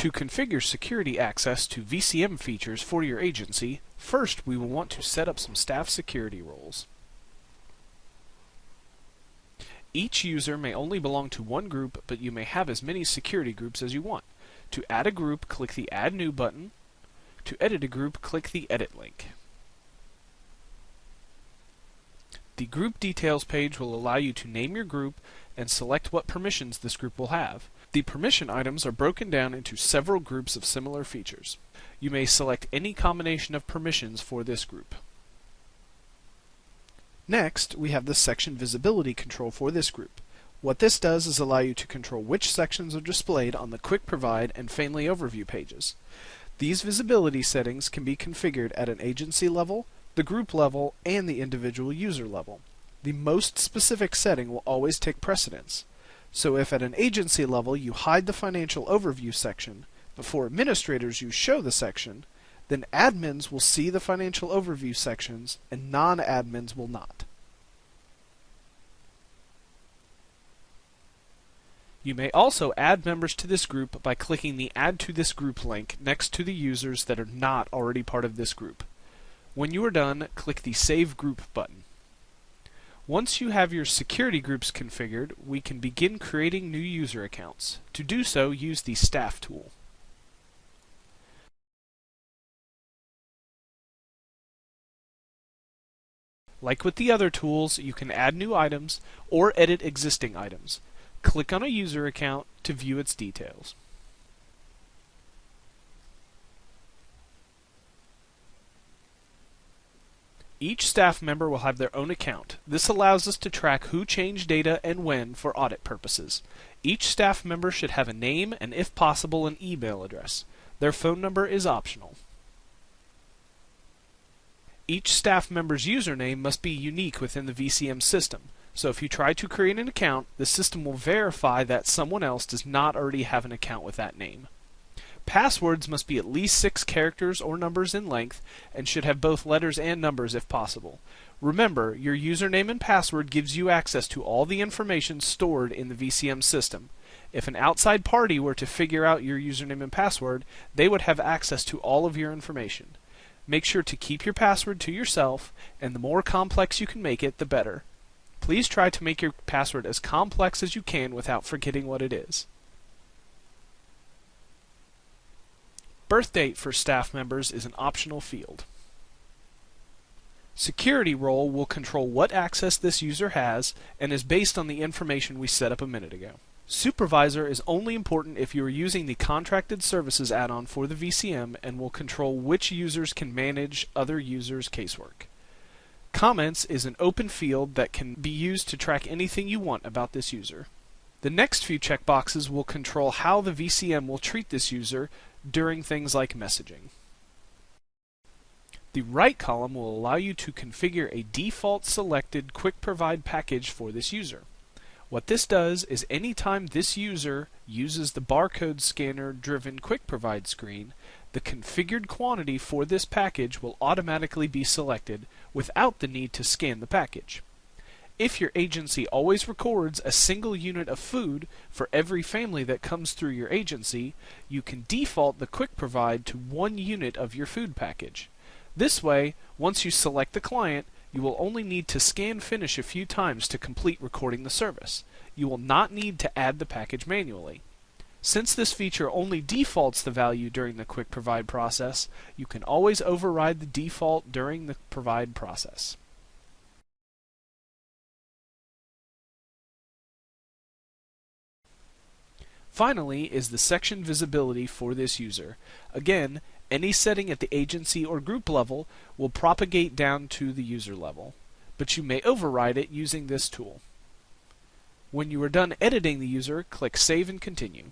To configure security access to VCM features for your agency, first we will want to set up some staff security roles. Each user may only belong to one group, but you may have as many security groups as you want. To add a group, click the Add New button. To edit a group, click the Edit link. The Group Details page will allow you to name your group and select what permissions this group will have. The permission items are broken down into several groups of similar features. You may select any combination of permissions for this group. Next, we have the section visibility control for this group. What this does is allow you to control which sections are displayed on the Quick Provide and Family Overview pages. These visibility settings can be configured at an agency level, the group level, and the individual user level. The most specific setting will always take precedence. So if at an agency level you hide the financial overview section, but for administrators you show the section, then admins will see the financial overview sections and non-admins will not. You may also add members to this group by clicking the Add to this group link next to the users that are not already part of this group. When you are done, click the Save Group button. Once you have your security groups configured, we can begin creating new user accounts. To do so, use the Staff tool. Like with the other tools, you can add new items or edit existing items. Click on a user account to view its details. Each staff member will have their own account. This allows us to track who changed data and when for audit purposes. Each staff member should have a name and, if possible, an email address. Their phone number is optional. Each staff member's username must be unique within the VCM system. So if you try to create an account, the system will verify that someone else does not already have an account with that name. Passwords must be at least 6 characters or numbers in length and should have both letters and numbers if possible. Remember, your username and password gives you access to all the information stored in the VCM system. If an outside party were to figure out your username and password, they would have access to all of your information. Make sure to keep your password to yourself, and the more complex you can make it, the better. Please try to make your password as complex as you can without forgetting what it is. Birth date for staff members is an optional field. Security role will control what access this user has and is based on the information we set up a minute ago. Supervisor is only important if you are using the Contracted Services add-on for the VCM and will control which users can manage other users' casework. Comments is an open field that can be used to track anything you want about this user. The next few checkboxes will control how the VCM will treat this user during things like messaging. The right column will allow you to configure a default selected Quick Provide package for this user. What this does is anytime this user uses the barcode scanner driven Quick Provide screen, the configured quantity for this package will automatically be selected without the need to scan the package. If your agency always records a single unit of food for every family that comes through your agency, you can default the Quick Provide to 1 unit of your food package. This way, once you select the client, you will only need to scan finish a few times to complete recording the service. You will not need to add the package manually. Since this feature only defaults the value during the Quick Provide process, you can always override the default during the Provide process. Finally is the section visibility for this user. Again, any setting at the agency or group level will propagate down to the user level, but you may override it using this tool. When you are done editing the user, click Save and Continue.